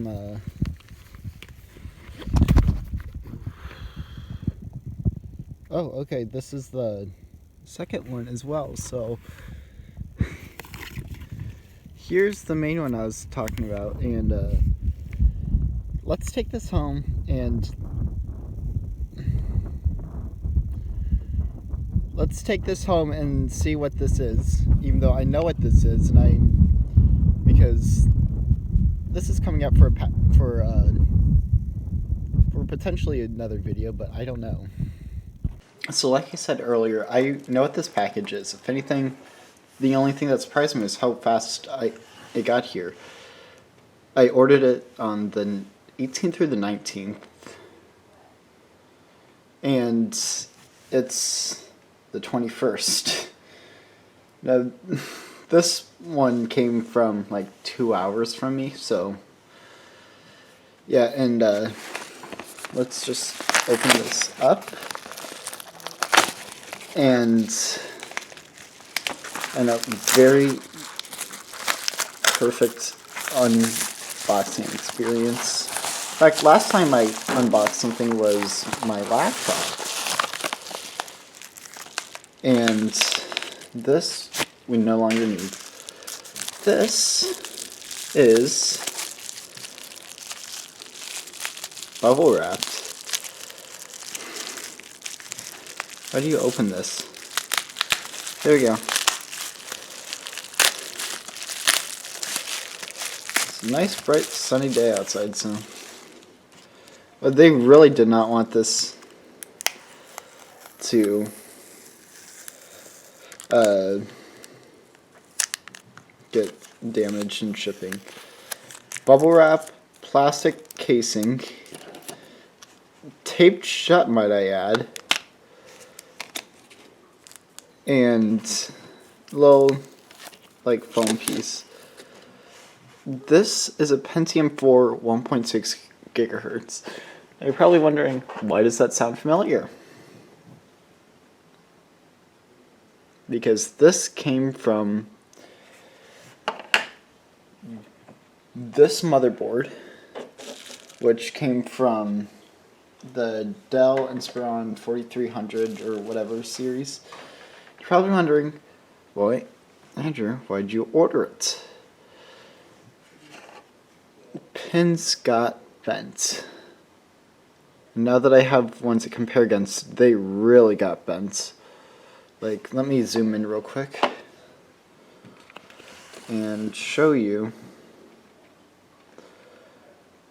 some oh, okay, this is the second one as well. So here's the main one I was talking about, and let's take this home and see what this is, even though I know what this is, and because this is coming up for potentially another video, but I don't know. So like I said earlier, I know what this package is. If anything, the only thing that surprised me is how fast it got here. I ordered it on the 18th through the 19th, and it's the 21st. Now, this one came from like 2 hours from me, so yeah, and let's just open this up. And a very perfect unboxing experience. In fact, last time I unboxed something was my laptop. And this we no longer need. This is bubble wrapped. How do you open this? There we go. It's a nice, bright, sunny day outside, so. But they really did not want this to get damaged in shipping. Bubble wrap, plastic casing, taped shut, might I add. And little like foam piece. This is a Pentium 4 1.6 gigahertz. Now you're probably wondering, why does that sound familiar? Because this came from this motherboard, which came from the Dell Inspiron 4300 or whatever series. You're probably wondering, boy, Andrew, why'd you order it? Pins got bent. Now that I have ones to compare against, they really got bent. Like, let me zoom in real quick and show you.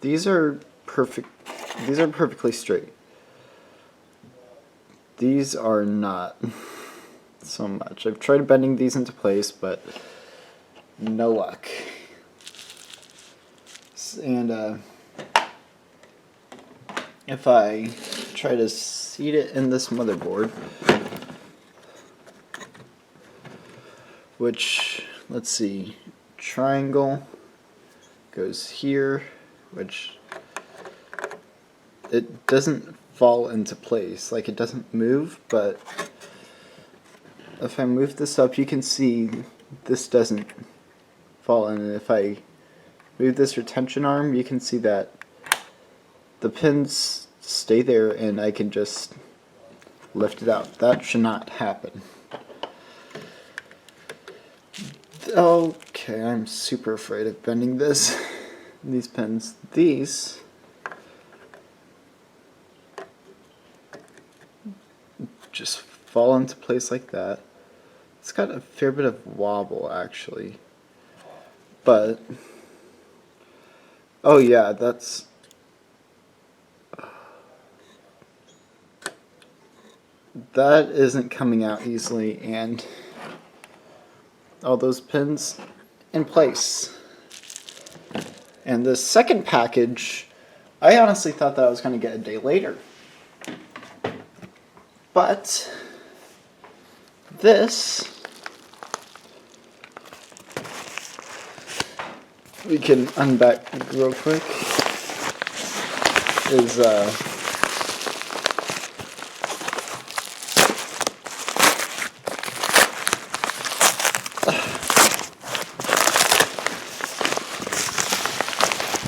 These are perfect. These are perfectly straight. These are not so much. I've tried bending these into place, but no luck. And if I try to seat it in this motherboard, which, let's see, triangle goes here, which it doesn't fall into place, like it doesn't move, but if I move this up, you can see this doesn't fall in. And if I move this retention arm, you can see that the pins stay there and I can just lift it out. That should not happen. Okay, I'm super afraid of bending this. These pins. These just fall into place like that. It's got a fair bit of wobble actually, but oh yeah, that isn't coming out easily, and all those pins in place. And the second package, I honestly thought that I was going to get a day later, but this we can unback real quick is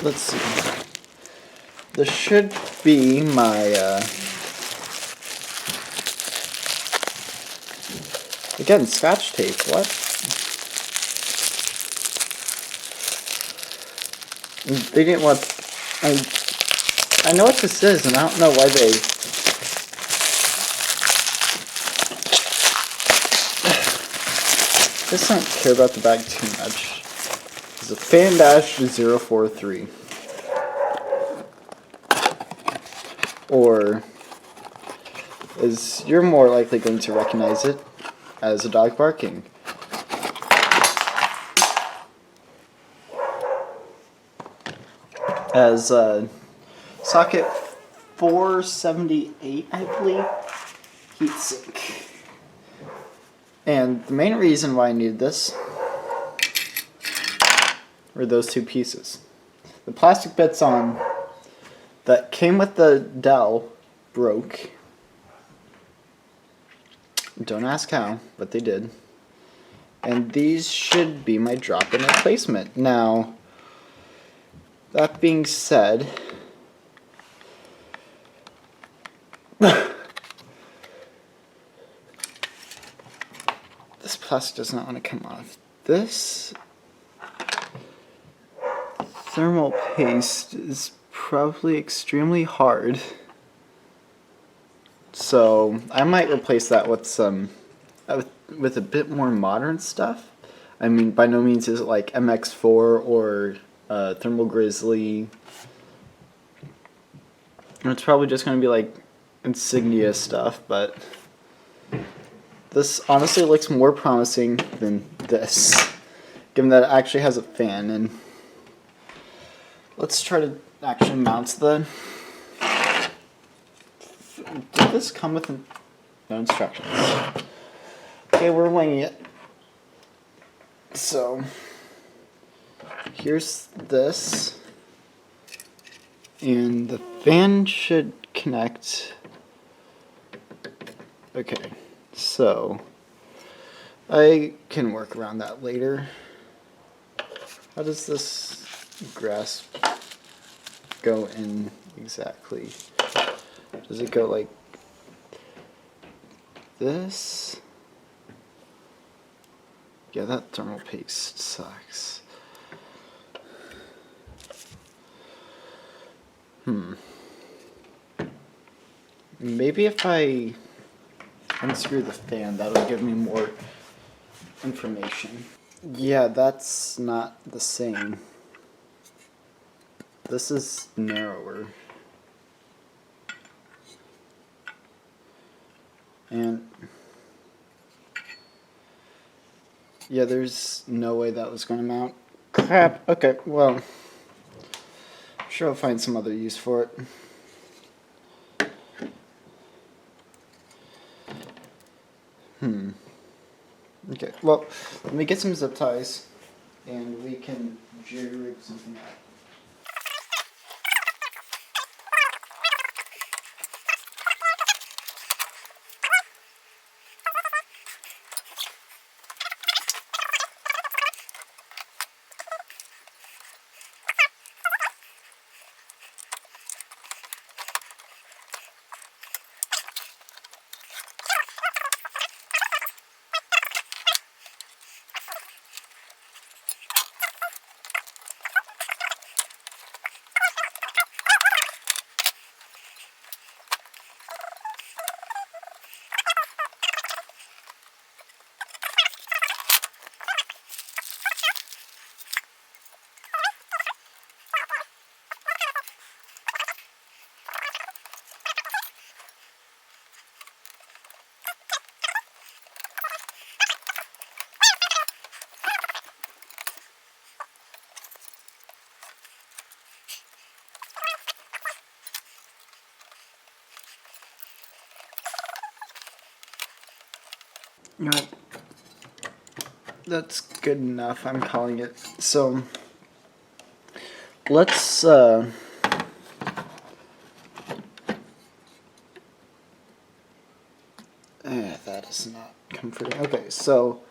let's see. This should be my, again, Scotch tape, what? They didn't want, I know what this is, and I don't know why they, just don't care about the bag too much. It's a Fan Dash 043. Or, as you're more likely going to recognize it, as a dog barking. As socket 478, I believe, heatsink. And the main reason why I needed this were those two pieces. The plastic bits on that came with the Dell broke. Don't ask how, but they did. And these should be my drop-in replacement. Now, that being said, this plastic does not want to come off. This thermal paste is probably extremely hard. So I might replace that with some, with a bit more modern stuff. I mean, by no means is it like MX4 or Thermal Grizzly. It's probably just going to be like Insignia stuff, but this honestly looks more promising than this, given that it actually has a fan. And let's try to actually mount the... Did this come with no instructions? Okay, we're winging it. So, here's this. And the fan should connect. Okay, so I can work around that later. How does this grasp go in exactly? Does it go like this? Yeah, that thermal paste sucks. Maybe if I unscrew the fan, that'll give me more information. Yeah, that's not the same. This is narrower. And yeah, there's no way that was going to mount. Crap. Okay, well, I'm sure I'll find some other use for it. Okay, well, let me get some zip ties, and we can jerry-rig something out. Alright, that's good enough, I'm calling it. So, let's, that is not comforting. Okay, so,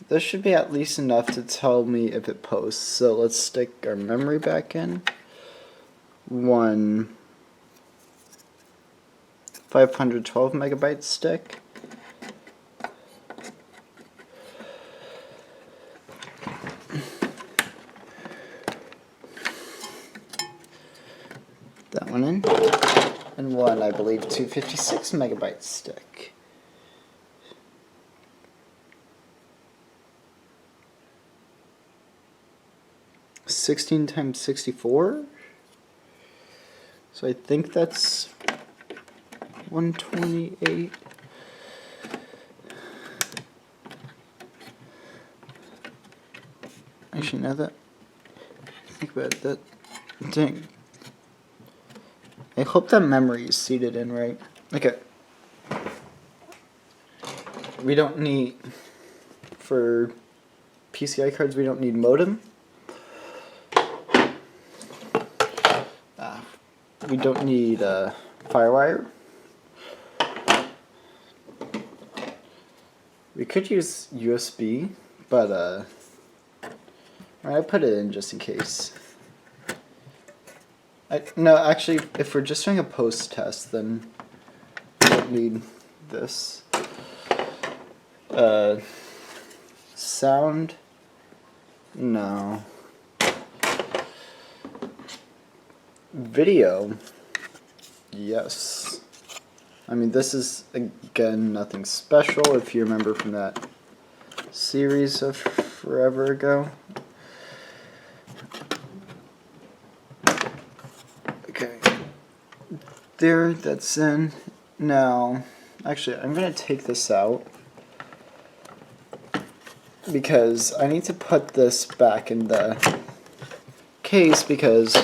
this should be at least enough to tell me if it posts. So let's stick our memory back in. One 512 megabyte stick. That one in. And one, I believe, 256 megabyte stick. (16 times 64). So I think that's 128. Actually, now that I think about that, dang. I hope that memory is seated in right. Okay. We don't need, for PCI cards, we don't need modem. We don't need FireWire. We could use USB, but I put it in just in case. No, actually, if we're just doing a post test, then we don't need this. Sound? No. Video? Yes. I mean, this is, again, nothing special if you remember from that series of forever ago. Okay. There, that's in. Now, actually, I'm going to take this out because I need to put this back in the case because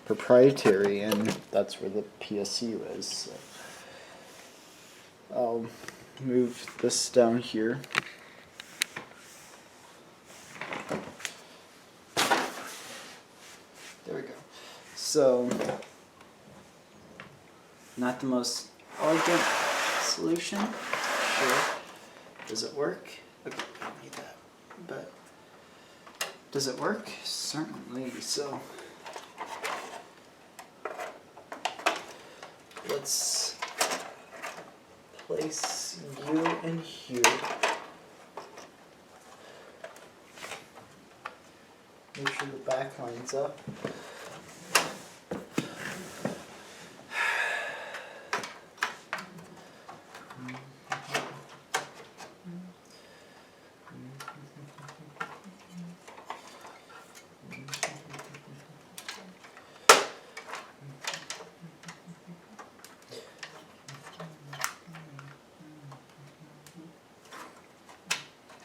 proprietary, and that's where the PSU is. So I'll move this down here. There we go. So, not the most elegant solution. Sure. Does it work? Okay, I don't need that. But does it work? Certainly. So let's place you in here. Make sure the back lines up.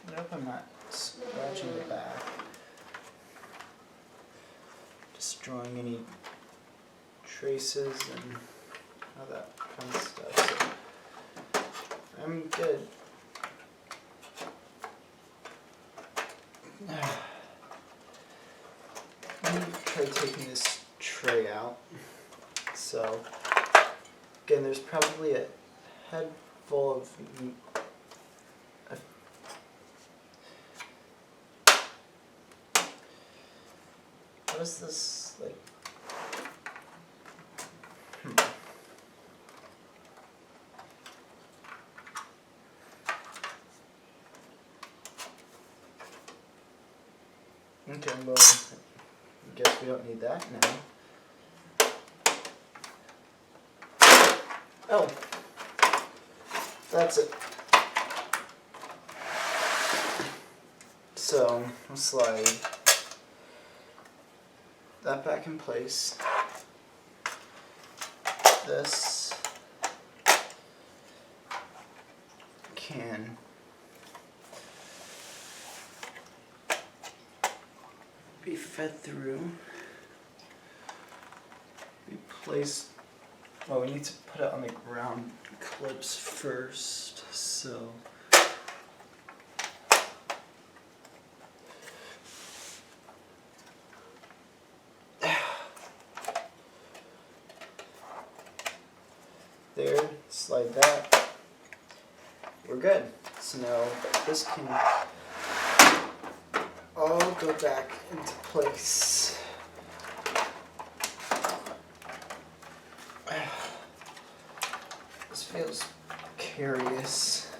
I hope I'm not scratching the back, destroying any traces and all that fun stuff. So I'm good. Let me try taking this tray out. So again, there's probably a head full of what is this, like, Okay, well, I guess we don't need that now. Oh, that's it. So, I'll slide that back in place. This can be fed through. Replace. Well, we need to put it on the ground clips first, so. There, slide that. We're good. So now this can all go back into place. This feels curious.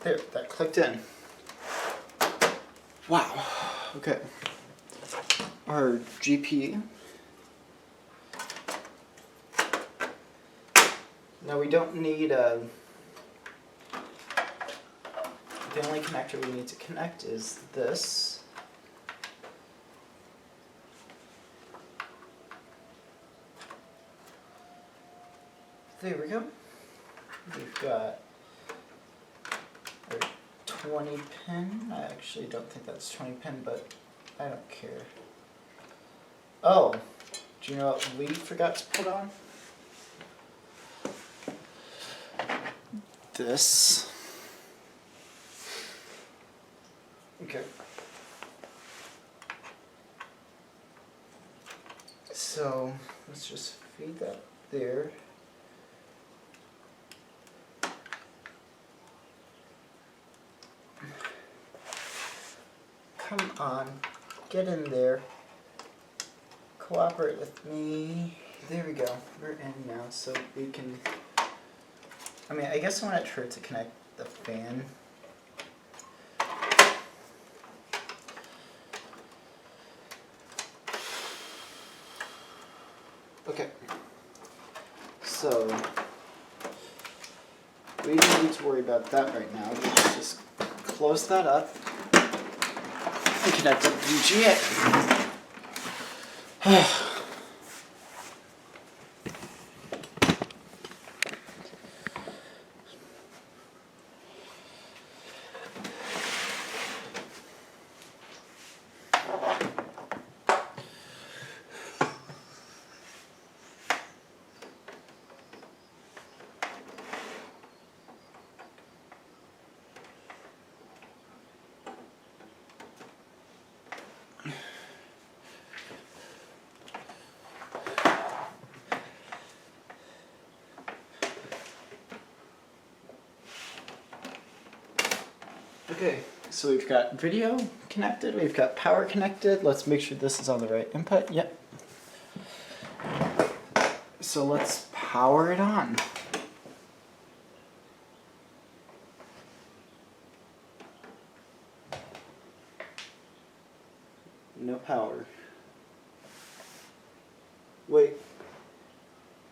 There, that clicked in. Wow. Okay. Our GPU. Now we don't need the only connector we need to connect is this. There we go. We've got our 20 pin. I actually don't think that's 20 pin, but I don't care. Oh, do you know what we forgot to put on? This. Okay. So let's just feed that there. Come on, get in there. Cooperate with me. There we go. We're in now, so we can. I mean, I guess I want her to connect the fan. Okay. So we don't need to worry about that right now. Let's just close that up and connect up VGA. Okay, so we've got video connected, we've got power connected. Let's make sure this is on the right input. Yep. So let's power it on. No power. Wait,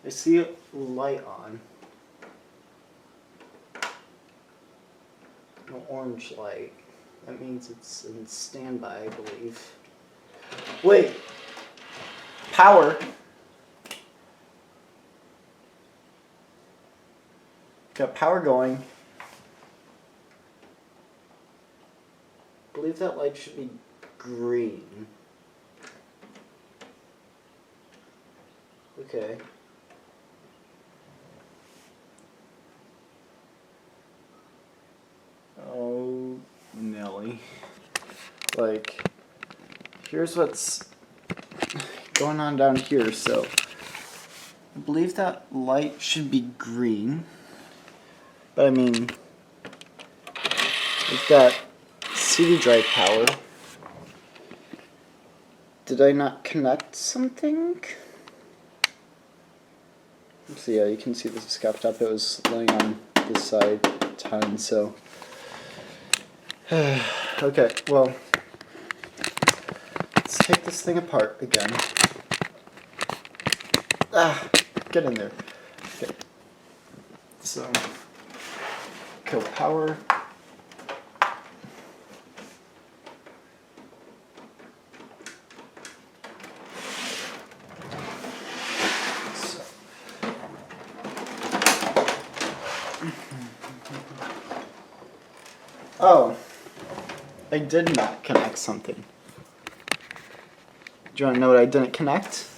I see a light on. An orange light. That means it's in standby, I believe. Wait! Power! Got power going. I believe that light should be green. Okay. Oh, Nelly. Like, here's what's going on down here. So, I believe that light should be green. But I mean, we've got CD drive power. Did I not connect something? So yeah, you can see this is scuffed up. It was laying on this side a ton, so. Okay, well, let's take this thing apart again. Ah, get in there. Okay. So, kill power. Oh, I did not connect something. Do you want to know what I didn't connect?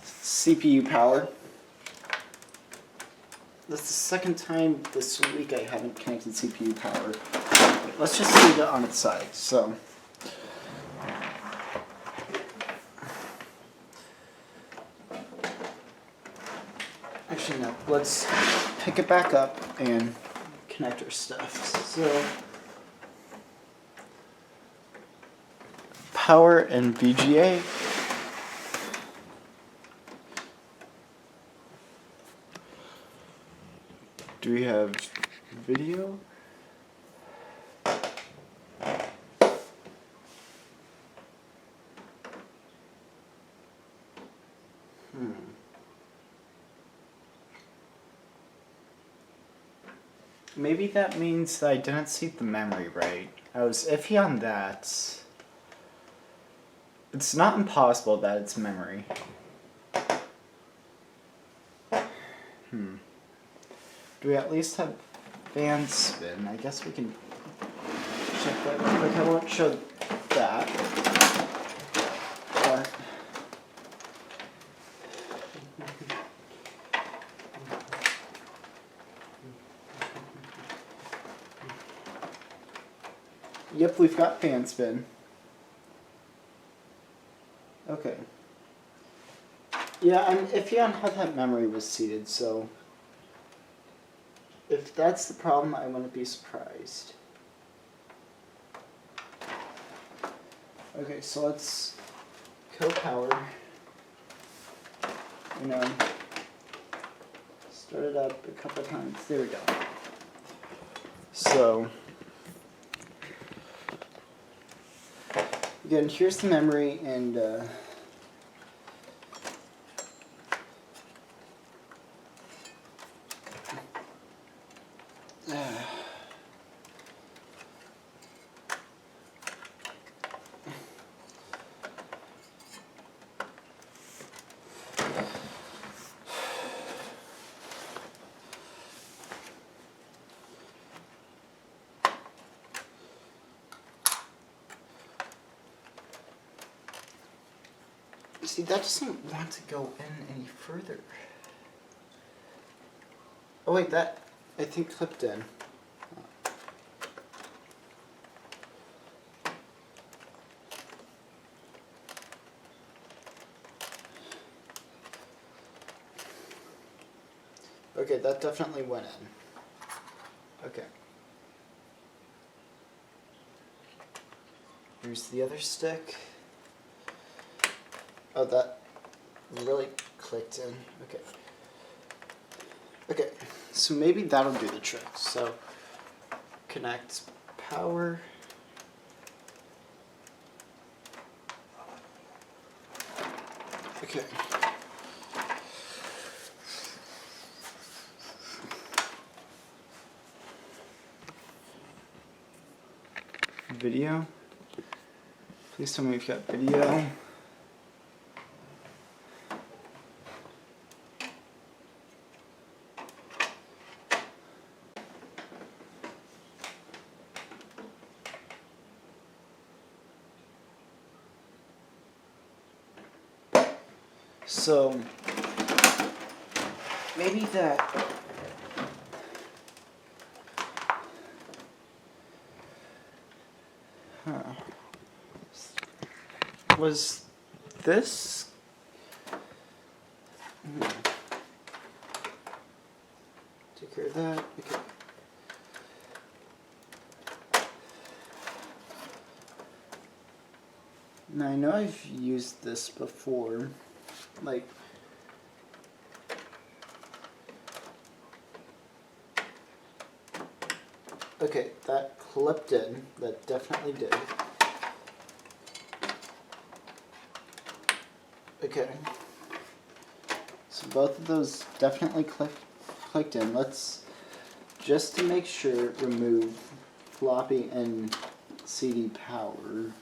CPU power. That's the second time this week I haven't connected CPU power. Let's just leave it on its side. So, Actually, no. Let's pick it back up and connect our stuff. So, power and VGA. Do we have video? Maybe that means that I didn't see the memory right. I was iffy on that. It's not impossible that it's memory. Do we at least have fan spin? I guess we can check that real quick. I won't show that. But yep, we've got fan spin. Okay. Yeah, I'm iffy on how that memory was seated, so if that's the problem, I wouldn't be surprised. Okay, so let's co-power. You know, start it up a couple times. There we go. So, again, here's the memory, and see, that doesn't want to go in any further. Oh wait, that, I think, clipped in. Okay, that definitely went in. Okay. Here's the other stick. Oh, that really clicked in. Okay. Okay, so maybe that'll do the trick. So, connect power. Okay. Video. Please tell me we've got video. So, maybe that was this? Take care of that. Okay. Now I know I've used this before, like okay, that clipped in, that definitely did. Okay, so both of those definitely clicked in. Let's, just to make sure, remove floppy and CD power.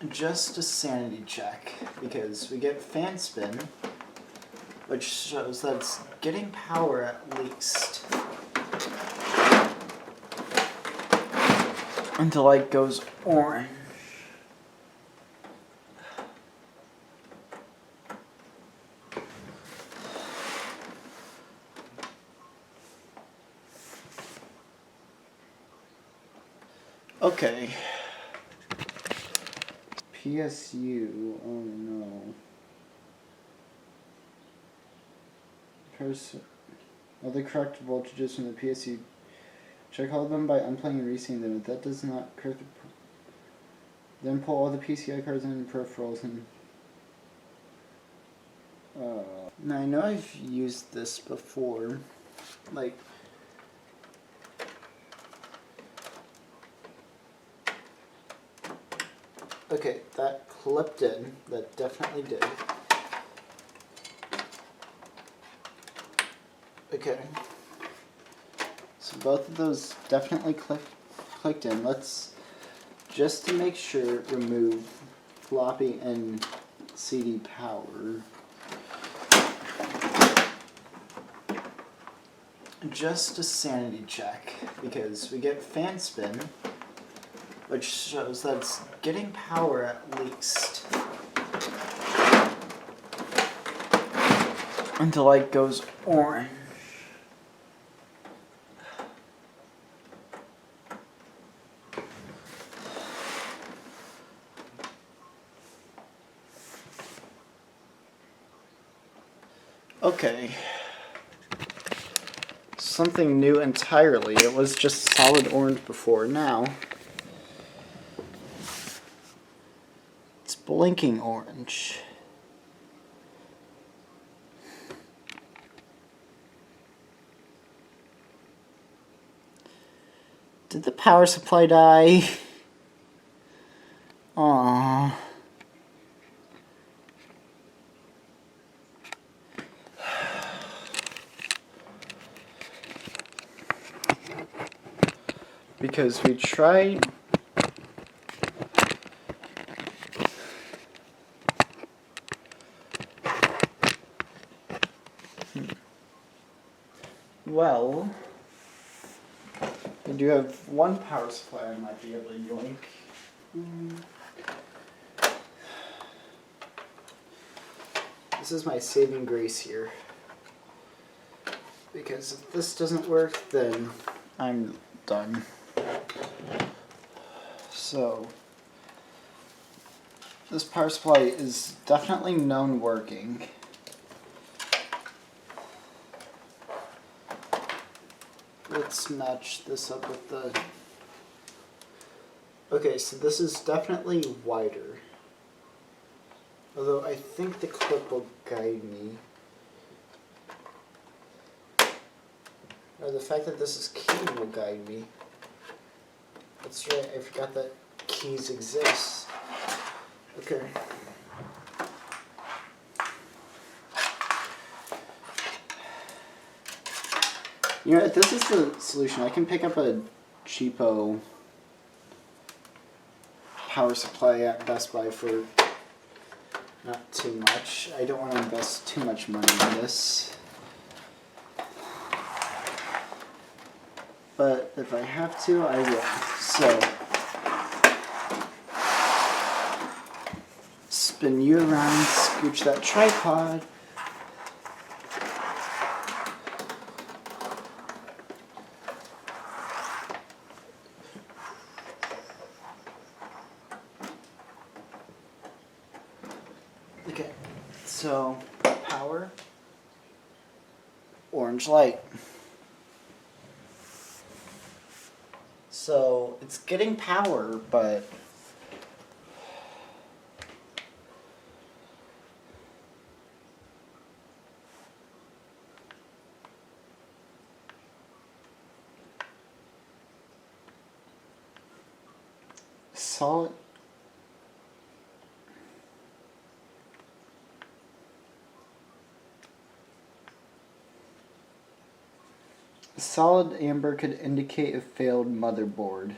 Just a sanity check, because we get fan spin, which shows that it's getting power at least. And the light goes orange. Okay. PSU, oh no. all the correct voltages from the PSU. Check all of them by unplugging and resetting them. If that does not correct the then pull all the PCI cards and peripherals and now I know I've used this before, like okay, that clipped in, that definitely did. Okay, so both of those definitely clicked in. Let's, just to make sure, remove floppy and CD power. Just a sanity check, because we get fan spin, which shows that it's getting power at least. And the light goes orange. Okay. Something new entirely. It was just solid orange before. Now it's blinking orange. Did the power supply die? Aww. Because we tried well, I do have one power supply I might be able to yoink. This is my saving grace here. Because if this doesn't work, then I'm done. So, this power supply is definitely known working. Let's match this up with the... Okay, so this is definitely wider. Although I think the clip will guide me. Or the fact that this is key will guide me. That's right, I forgot that keys exist. Okay. You know, if this is the solution, I can pick up a cheapo power supply at Best Buy for not too much. I don't want to invest too much money in this. But if I have to, I will. So, spin you around, scooch that tripod. Okay, so power, orange light. So it's getting power, but solid. Solid amber could indicate a failed motherboard.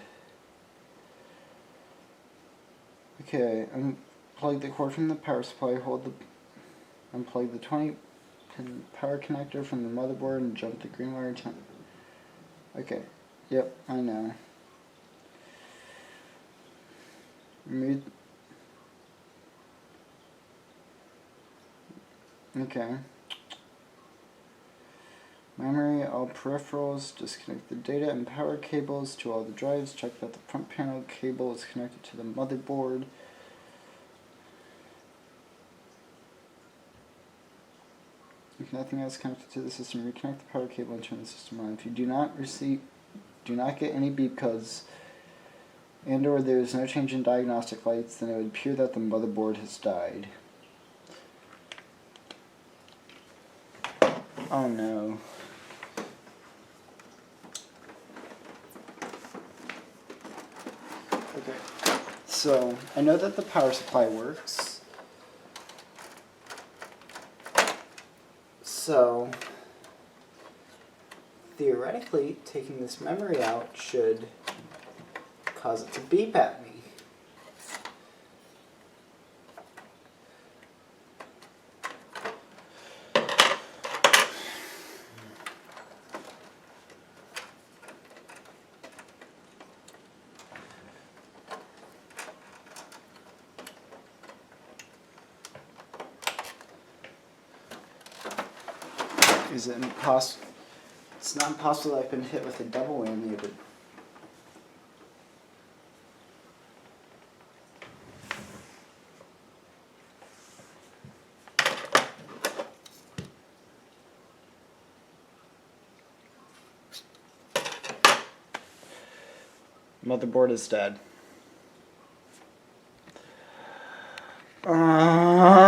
Okay, unplug the cord from the power supply, unplug the 20-pin power connector from the motherboard and jump the green wire. Okay, yep, I know. Remove. Okay. Memory, all peripherals, disconnect the data and power cables to all the drives, check that the front panel cable is connected to the motherboard. If nothing else connected to the system, reconnect the power cable and turn the system on. If you do not get any beep codes, and or there is no change in diagnostic lights, then it would appear that the motherboard has died. Oh no. Okay, so I know that the power supply works. So theoretically, taking this memory out should cause it to beep at me. Is it impossible? It's not impossible that I've been hit with a double whammy, but motherboard is dead. Oh.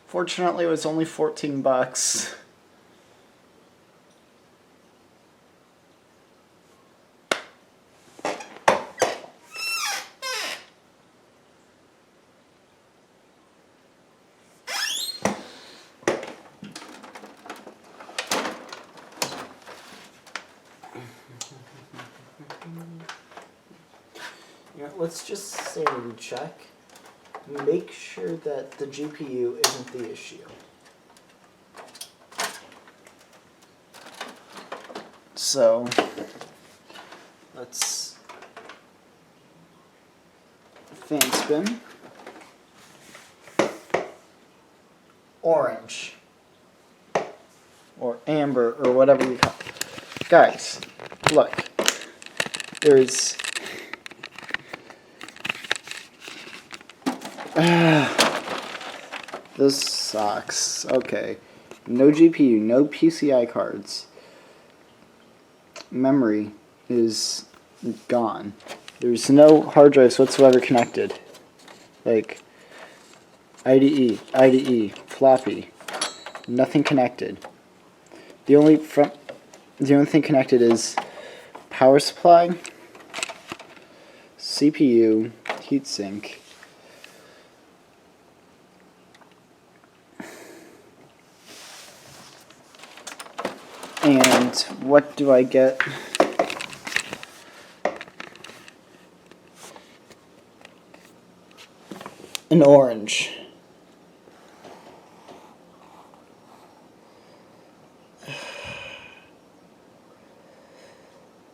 Fortunately, it was only $14. Yeah, let's just sanity check. Make sure that the GPU isn't the issue. So, let's fan spin. Orange. Or amber, or whatever you call it. Guys, look. There's... This sucks. Okay. No GPU, no PCI cards. Memory is gone. There's no hard drives whatsoever connected. Like IDE, floppy. Nothing connected. The only thing connected is power supply, CPU, heatsink. And what do I get? An orange.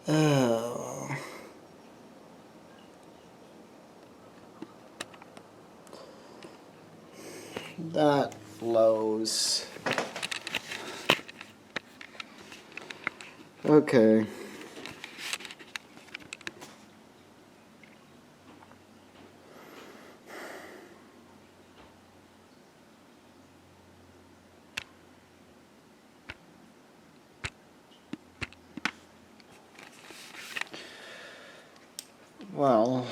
Oh. That blows. Okay. Well,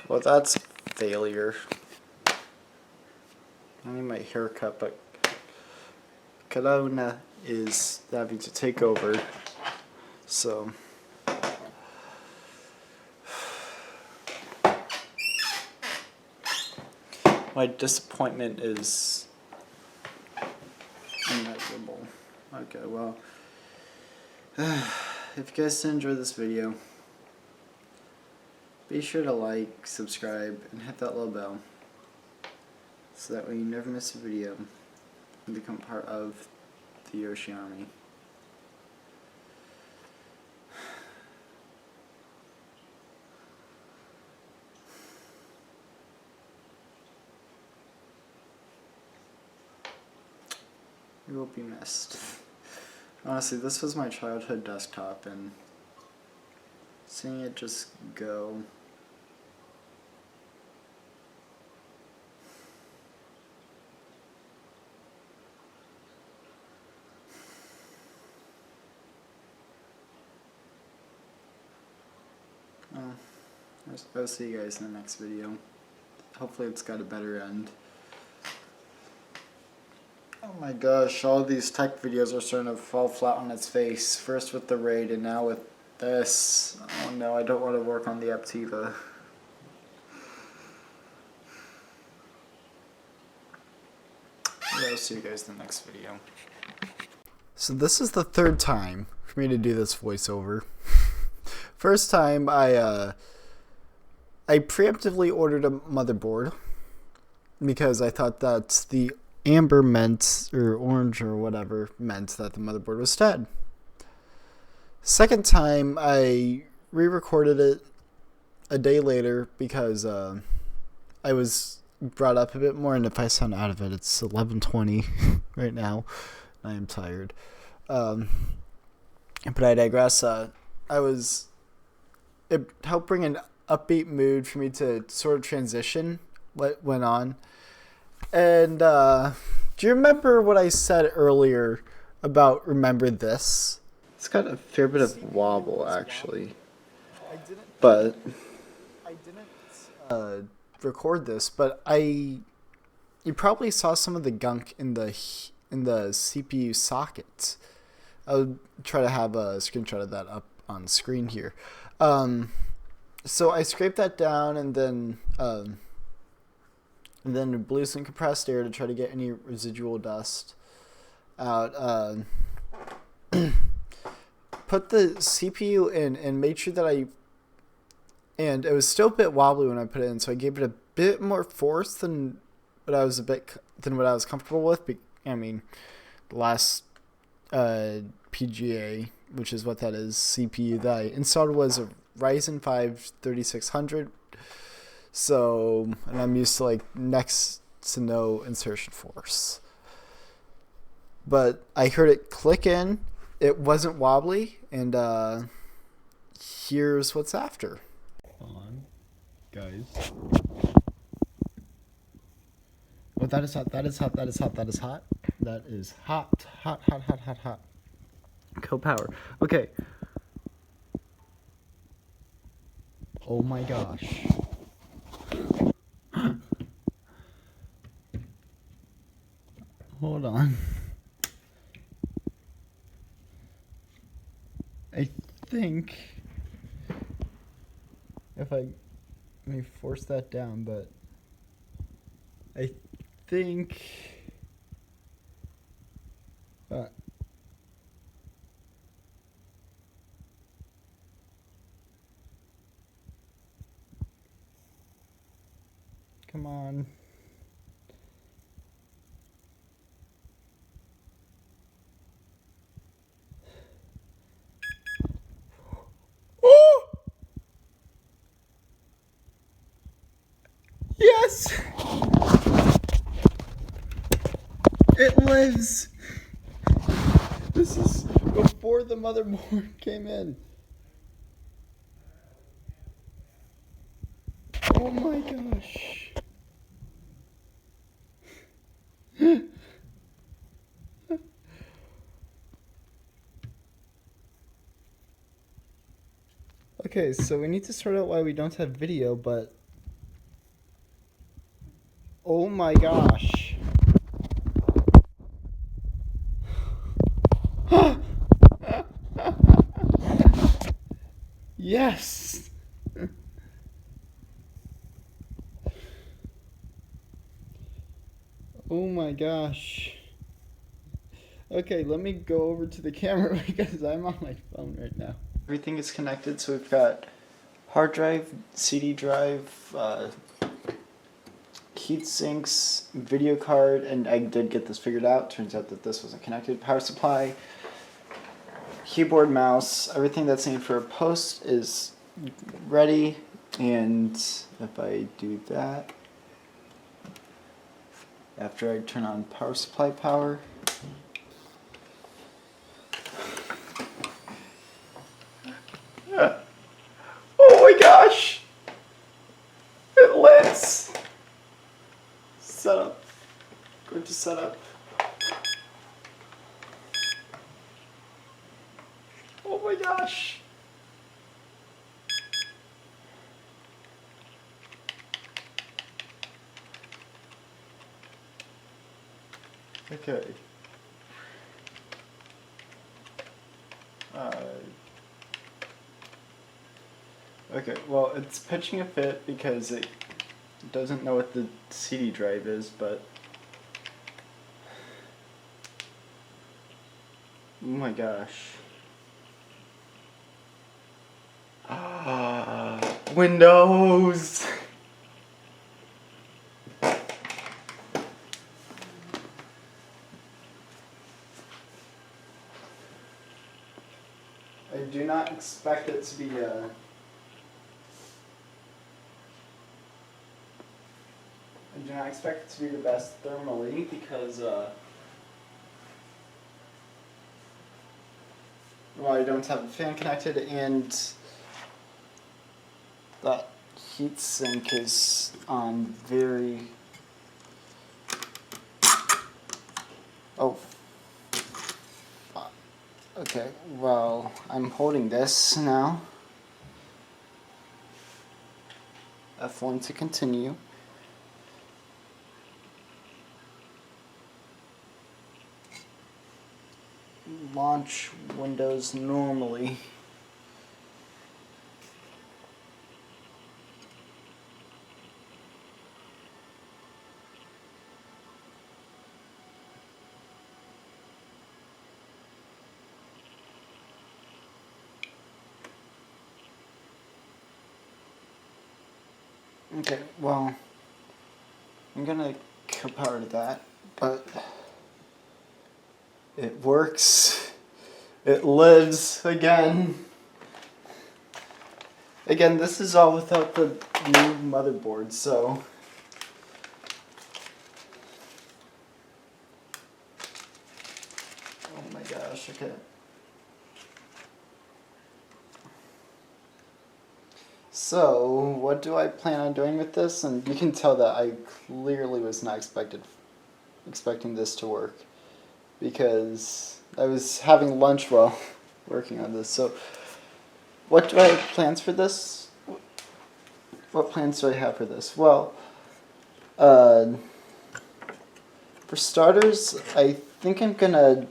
well, that's failure. I need my haircut, but Corona is having to take over, so my disappointment is immeasurable. Okay, well, if you guys did enjoy this video, be sure to like, subscribe, and hit that little bell so that way you never miss a video and become part of the Yoshi Army. You will be missed. Honestly, this was my childhood desktop, and seeing it just go. I'll see you guys in the next video. Hopefully it's got a better end. Oh my gosh, all these tech videos are starting to fall flat on its face. First with the RAID and now with this. Oh no, I don't want to work on the Aptiva. Yeah, I'll see you guys in the next video. So this is the third time for me to do this voiceover. First time I preemptively ordered a motherboard because I thought that the amber meant, or orange or whatever, meant that the motherboard was dead. Second time I re-recorded it a day later because I was brought up a bit more, and if I sound out of it, it's 11:20 right now. I am tired. But I digress. It helped bring an upbeat mood for me to sort of transition what went on. And do you remember what I said earlier about remember this? It's got a fair bit of wobble, actually. But I didn't record this, but you probably saw some of the gunk in the CPU sockets. I'll try to have a screenshot of that up on screen here. So I scraped that down and then blew some compressed air to try to get any residual dust out. Put the CPU in and made sure that and it was still a bit wobbly when I put it in, so I gave it a bit more force than what I was comfortable with. I mean, the last PGA, which is what that is, CPU that I installed was a Ryzen 5 3600. So, and I'm used to like next to no insertion force. But I heard it click in. It wasn't wobbly, and here's what's after. Hold on, guys. Oh, that is hot. That is hot. That is hot. That is hot. That is hot. Hot. Hot. Hot. Hot. Hot. Co-power. Okay. Oh my gosh. Hold on. I think if let me force that down, but I think come on. Oh! Yes! It lives! This is before the motherboard came in. Oh my gosh. Okay, so we need to sort out why we don't have video, but oh my gosh. Yes. Oh my gosh. Okay, let me go over to the camera because I'm on my phone right now. Everything is connected, so we've got hard drive, CD drive, heat sinks, video card, and I did get this figured out. Turns out that this wasn't connected. Power supply, keyboard, mouse, everything that's needed for a post is ready. And if I do that, after I turn on power supply power, setup. Oh my gosh. Okay. Okay, well, it's pitching a fit because it doesn't know what the CD drive is, but oh my gosh. Windows! I do not expect it to be I do not expect it to be the best thermally because well, I don't have the fan connected and that heat sink is on very okay, well, I'm holding this now. F1 to continue. Launch Windows normally. Okay, well, I'm gonna kill power to that, but it works. It lives again. Again, this is all without the new motherboard, so oh my gosh, okay. So, what do I plan on doing with this? And you can tell that I clearly was not expecting this to work because I was having lunch while working on this. So, what do I have plans for this? What plans do I have for this? Well, for starters, I think I'm gonna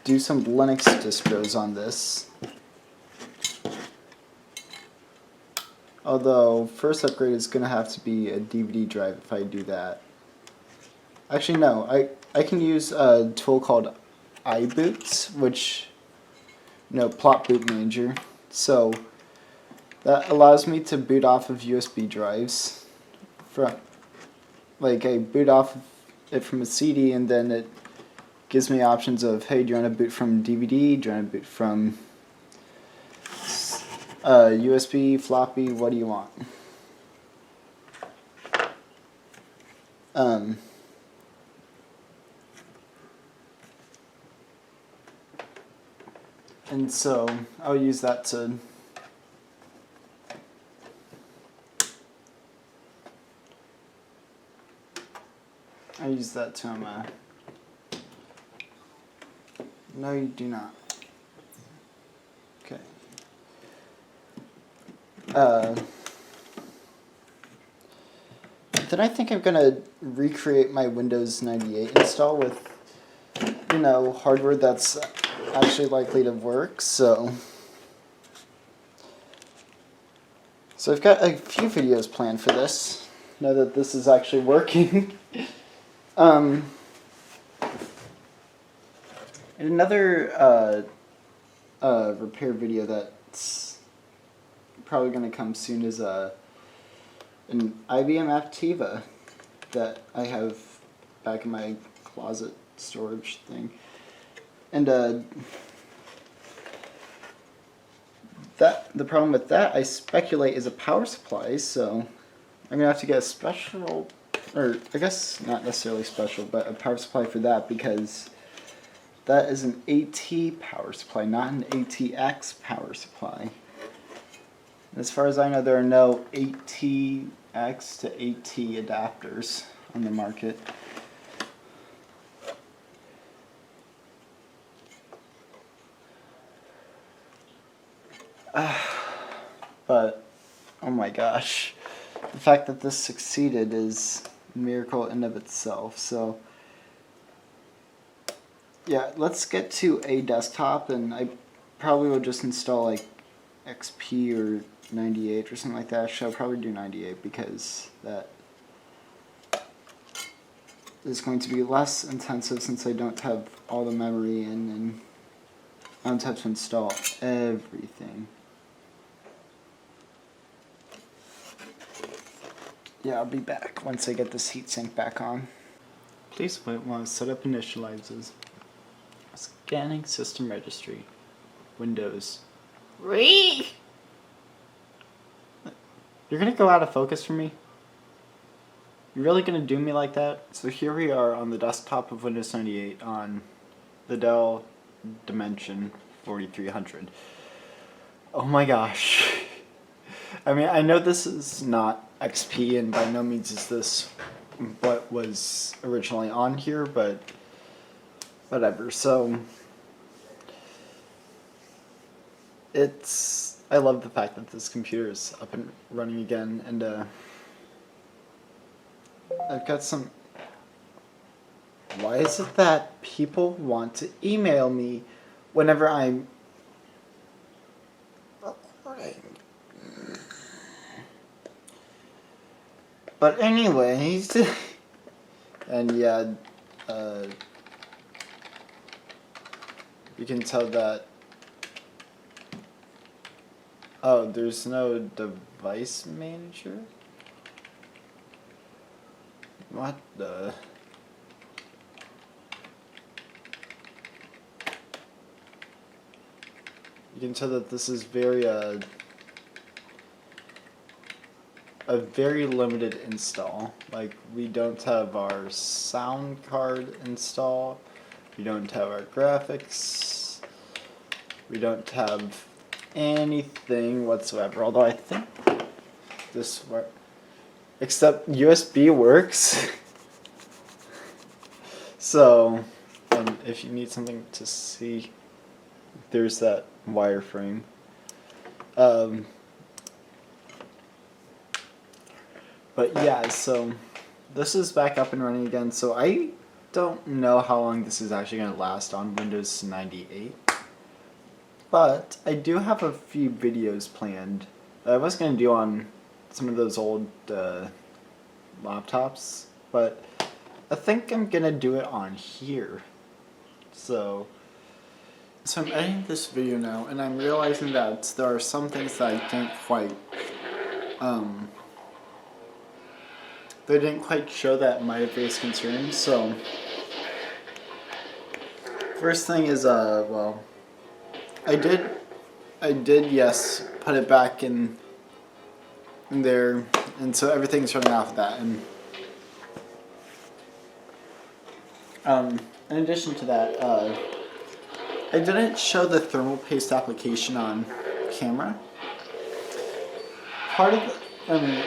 do some Linux distros on this. Although, first upgrade is going to have to be a DVD drive if I do that. Actually, no. I can use a tool called iBoot, which, plot boot manager. So, that allows me to boot off of USB drives. I boot off it from a CD, and then it gives me options of, hey, do you want to boot from DVD? Do you want to boot from USB, floppy, what do you want? And so I'll use that to no, you do not. Okay. Then I think I'm gonna recreate my Windows 98 install with, hardware that's actually likely to work. So I've got a few videos planned for this. Now that this is actually working. And another repair video that's probably going to come soon is an IBM Aptiva that I have back in my closet storage thing. And the problem with that, I speculate, is a power supply, so I'm going to have to get a special, or I guess not necessarily special, but a power supply for that, because that is an AT power supply, not an ATX power supply. As far as I know, there are no ATX to AT adapters on the market. But, oh my gosh. The fact that this succeeded is a miracle in of itself. So, yeah, let's get to a desktop, and I probably will just install like XP or 98 or something like that. Actually, I'll probably do 98 because that is going to be less intensive since I don't have all the memory in, and I don't have to install everything. Yeah, I'll be back once I get this heatsink back on. Please wait while setup initializes. Scanning system registry. Windows. You're gonna go out of focus for me? You're really gonna do me like that? So here we are on the desktop of Windows 98 on the Dell Dimension 4300. Oh my gosh. I mean, I know this is not XP, and by no means is this what was originally on here, but whatever. So I love the fact that this computer is up and running again, and I've got some. Why is it that people want to email me whenever I'm recording? But anyways, and yeah, you can tell that, oh, there's no device manager? What the? You can tell that this is a very limited install. Like, we don't have our sound card install, we don't have our graphics, we don't have anything whatsoever, although I think this works. Except USB works. So, and if you need something to see, there's that wireframe. But yeah, so this is back up and running again. So I don't know how long this is actually going to last on Windows 98. But I do have a few videos planned that I was going to do on some of those old laptops. But I think I'm going to do it on here. So I'm editing this video now, and I'm realizing that there are some things that I didn't quite they didn't quite show that might have raised concerns. So first thing is well, I did yes put it back in there, and so everything's running off of that. And in addition to that, I didn't show the thermal paste application on camera. Part of the,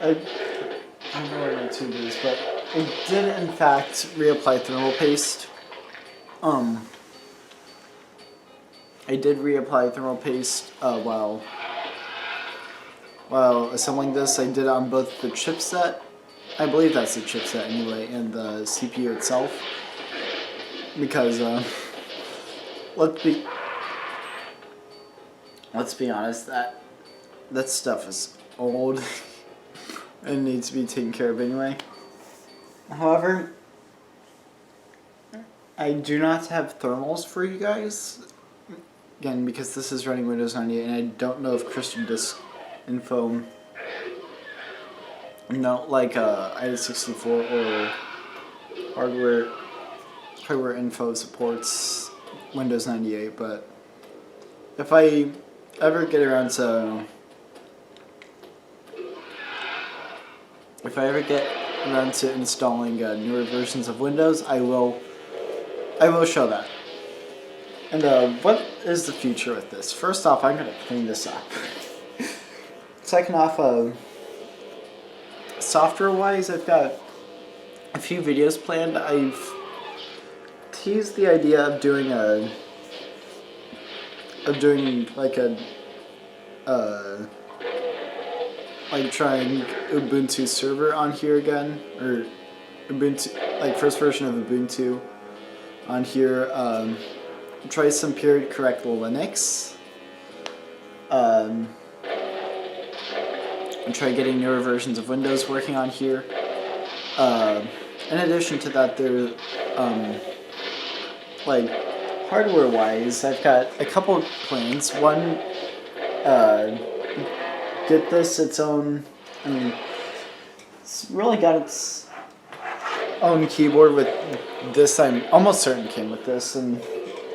I don't know where my tube is, but I did in fact reapply thermal paste. I did reapply thermal paste while assembling this. I did it on both the chipset, I believe that's the chipset anyway, and the CPU itself. Because let's be honest, that stuff is old and needs to be taken care of anyway. However, I do not have thermals for you guys, again, because this is running Windows 98, and I don't know if Crystal Disk Info, no, like IDA64 or hardware info supports Windows 98, but if I ever get around to installing newer versions of Windows, I will show that. And what is the future with this? First off, I'm going to clean this up. Second off, software-wise, I've got a few videos planned. I've teased the idea of doing of doing like a like trying Ubuntu server on here again, or Ubuntu, like first version of Ubuntu on here. Try some period correct Linux. And try getting newer versions of Windows working on here. In addition to that, there, like hardware-wise, I've got a couple plans. One, get this its own. I mean, it's really got its own keyboard with this. I'm almost certain came with this, and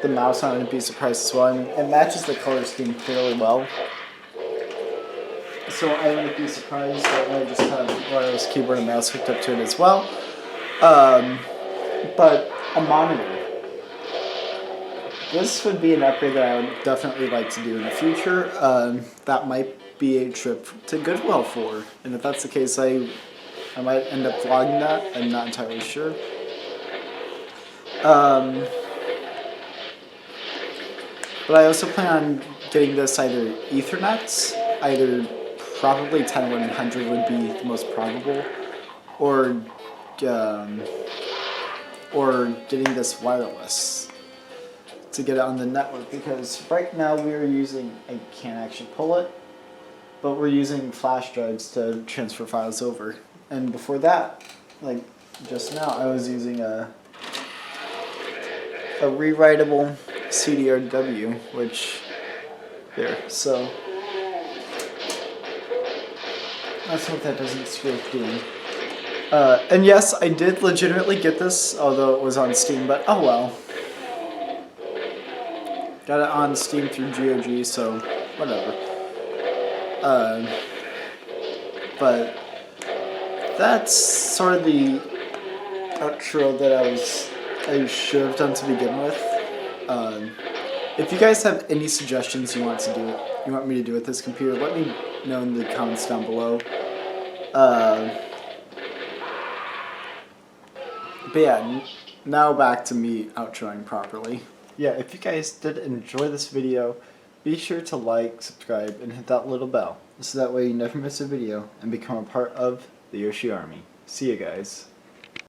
the mouse. I wouldn't be surprised as well. I mean, it matches the color scheme fairly well. So I wouldn't be surprised that I just have wireless keyboard and mouse hooked up to it as well. But a monitor. This would be an upgrade that I would definitely like to do in the future. That might be a trip to Goodwill for. And if that's the case, I might end up vlogging that. I'm not entirely sure. But I also plan on getting this either Ethernets, either probably 10100 would be the most probable, or getting this wireless to get it on the network, because right now we are using, I can't actually pull it, but we're using flash drives to transfer files over. And before that, like just now, I was using a rewritable CDRW, which there, so let's hope that doesn't scrape doing. And yes, I did legitimately get this, although it was on Steam, but oh well. Got it on Steam through GOG, so whatever. But that's sort of the outro that I should have done to begin with. If you guys have any suggestions you want me to do with this computer, let me know in the comments down below. But yeah, now back to me outroing properly. Yeah, if you guys did enjoy this video, be sure to like, subscribe, and hit that little bell, so that way you never miss a video and become a part of the Yoshi Army. See you guys.